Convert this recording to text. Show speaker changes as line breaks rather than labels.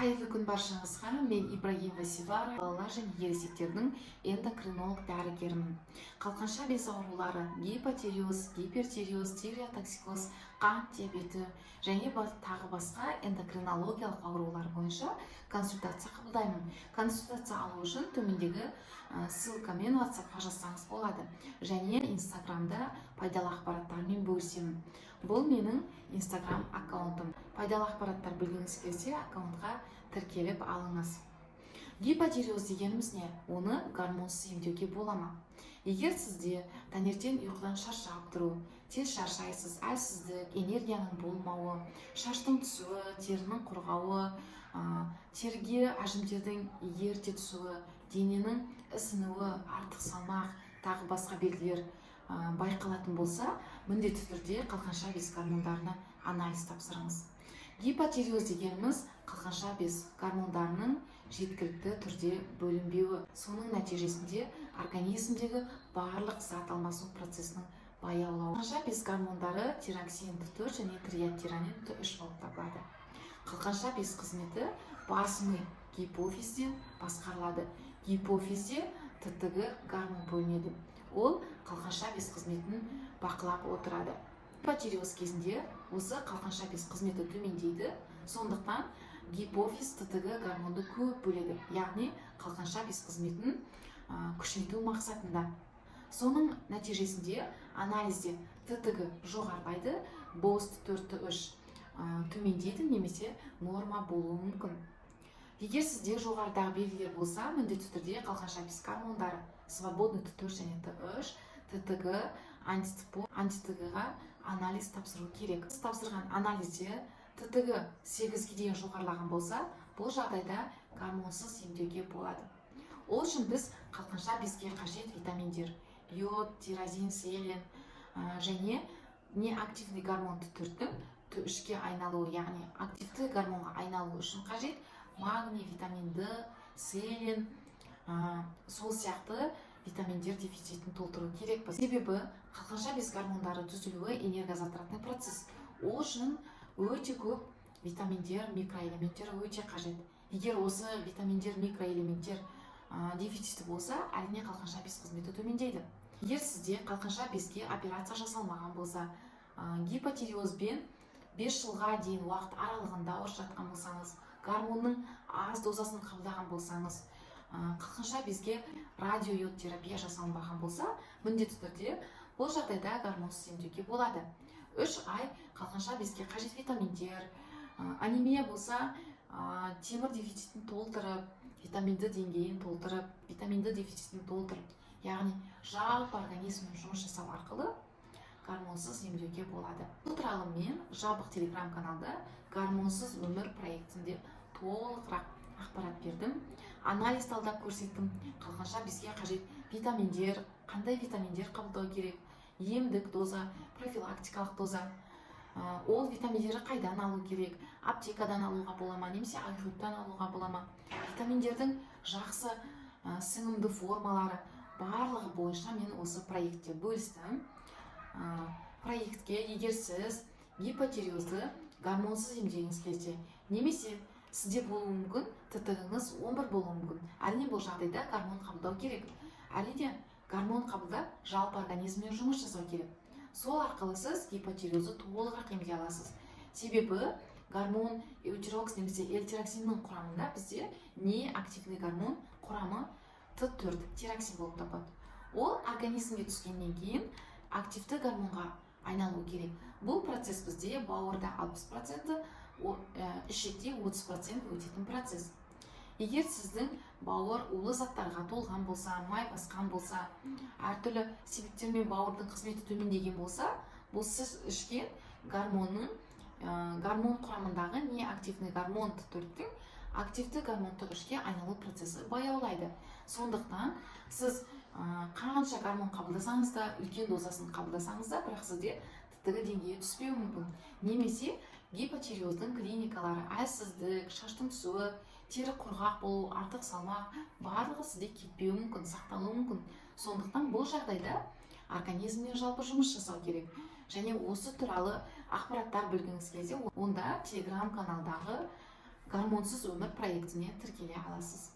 Қайырлы күн баршаңызға. Мен Ибрагимова Севара, балалар және ересектердің эндокринолог дәрігерімін. Қалқанша без аурулары, гипотиреоз, гипертиреоз, тиреотоксикоз, қант диабеті және тағы басқа эндокринологиялық аурулар бойынша консультация қабылдаймын. Консультация алу үшін төмендегі ссылкамен WhatsApp-қа жазсаңыз болады. Және Инстаграмда пайдалы ақпараттармен бөлісемін. Бұл менің Инстаграм аккаунтым. Пайдалы ақпараттар білгіңіз келсе, аккаунтқа тіркеліп алыңыз. Гипотиреоз дегеніміз не? Оны гормонсыз емдеуге бола ма? Егер сізде таңертең ұйқыдан шаршап тұру, тез шаршайсыз, әлсіздік, энергияның болмауы, шаштың түсуі, терінің құрғауы, терге әжімдердің ерте түсуі, дененің ісінуі, артық салмақ, тағы басқа белгілер байқалатын болса, міндетті түрде қалқанша без гормондарына анализ тапсырыңыз. Гипотиреоз дегеніміз қалқанша без гормондарының жеткілікті түрде бөлінбеуі. Соның нәтижесінде организмдегі барлық зат алмасу процесінің баяулауы. Қалқанша без гормондары тироксин Т4 және триодтиронин Т3 болып табылады. Қалқанша без қызметі бас ми гипофизден басқарылады. Гипофизде ТТГ гормон бөлінеді. Ол қалқанша без қызметін бақылап отырады. Гипотиреоз кезінде осы қалқанша без қызметі төмендейді. Сондықтан гипофиз ТТГ гормонды көп бөледі, яғни қалқанша без қызметін күшейту мақсатында. Соның нәтижесінде анализде ТТГ жоғарылайды, БОЗ Т4 Т3 төмендейді немесе норма болуы мүмкін. Егер сізде жоғарыдағы белгілер болса, міндетті түрде қалқанша без гормондары свободный Т4 және Т3, ТТГ, антитГ-ға анализ тапсыру керек. Сіз тапсырған анализде ТТГ 8-ге дейін жоғарылаған болса, бұл жағдайда гормонсыз емдеуге болады. Ол үшін біз қалқанша безге қажет витаминдер, йод, тирозин, селен және неактивный гормон Т4-тің Т3-ге айналуы, яғни активті гормонға айналуы үшін қажет магний, витамин Д, селен, сол сияқты витаминдер дефицитін толтыру керек. Себебі қалқанша без гормондары түзілуі энергозатратный процесс. Ол үшін өте көп витаминдер, микроэлементтер өте қажет. Егер осы витаминдер, микроэлементтер дефицит болса, әрине қалқанша без қызметі төмендейді. Егер сізде қалқанша безге операция жасалмаған болса, гипотиреозбен 5 жылға дейін уақыт аралығында ауырып жатқан болсаңыз, гормонның аз дозасын қабылдаған болсаңыз, қалқанша безге радиойод терапия жасалынбаған болса, міндетті түрде бұл жағдайда гормонсыз емдеуге болады. 3 ай қалқанша безге қажет витаминдер, анемия болса, темір дефицитін толтырып, витаминді деңгейін толтырып, витаминді дефицитін толтырып, яғни жалпы организммен жұмыс жасау арқылы гормонсыз емдеуге болады. Бұл туралы мен жабық телеграм-каналда гормонсыз өмір проектінде толығырақ ақпарат бердім. Анализ талдап көрсеттім. Қалқанша безге қажет витаминдер, қандай витаминдер қабылдау керек, емдік доза, профилактикалық доза, ол витаминдерді қайдан алу керек, аптекадан алуға бола ма, немесе айғырттан алуға бола ма, витаминдердің жақсы сіңімді формалары барлығы бойынша мен осы проектте бөлістім. Проектке егер сіз гипотиреозды гормонсыз емдегіңіз келсе, немесе сізде болуы мүмкін, ТТГ-ңыз 11 болуы мүмкін. Әрине бұл жағдайда гормон қабылдау керек. Әрине гормон қабылдап жалпы организммен жұмыс жасау керек. Сол арқылы сіз гипотиреозды толығырақ емдей аласыз. Себебі гормон эутирокс немесе L-тироксиннің құрамында бізде неактивный гормон құрамы Т4 тироксин болып табылады. Ол организмге түскеннен кейін активті гормонға айналу керек. Бұл процесс бізде бауырда 60%, ішекте 30% өтетін процесс. Егер сіздің бауыр улы заттарға толған болса, май басқан болса, әртүрлі себептермен бауырдың қызметі төмендеген болса, бұл сіз ішкен гормон құрамындағы неактивный гормон Т4-тің активті гормон Т3-ге айналу процесі баяулайды. Сондықтан сіз қанша гормон қабылдасаңыз да, үлкен дозасын қабылдасаңыз да, бірақ сізде ТТГ деңгейі түспеуі мүмкін. Немесе гипотиреоздың клиникалары әлсіздік, шаштың түсуі, тері құрғақ болу, артық салмақ, барлығы сізде кетпеуі мүмкін, сақталуы мүмкін. Сондықтан бұл жағдайда организммен жалпы жұмыс жасау керек. Және осы туралы ақпараттар білгіңіз келсе, онда телеграм каналдағы гормонсыз өмір проектіне тіркеле аласыз.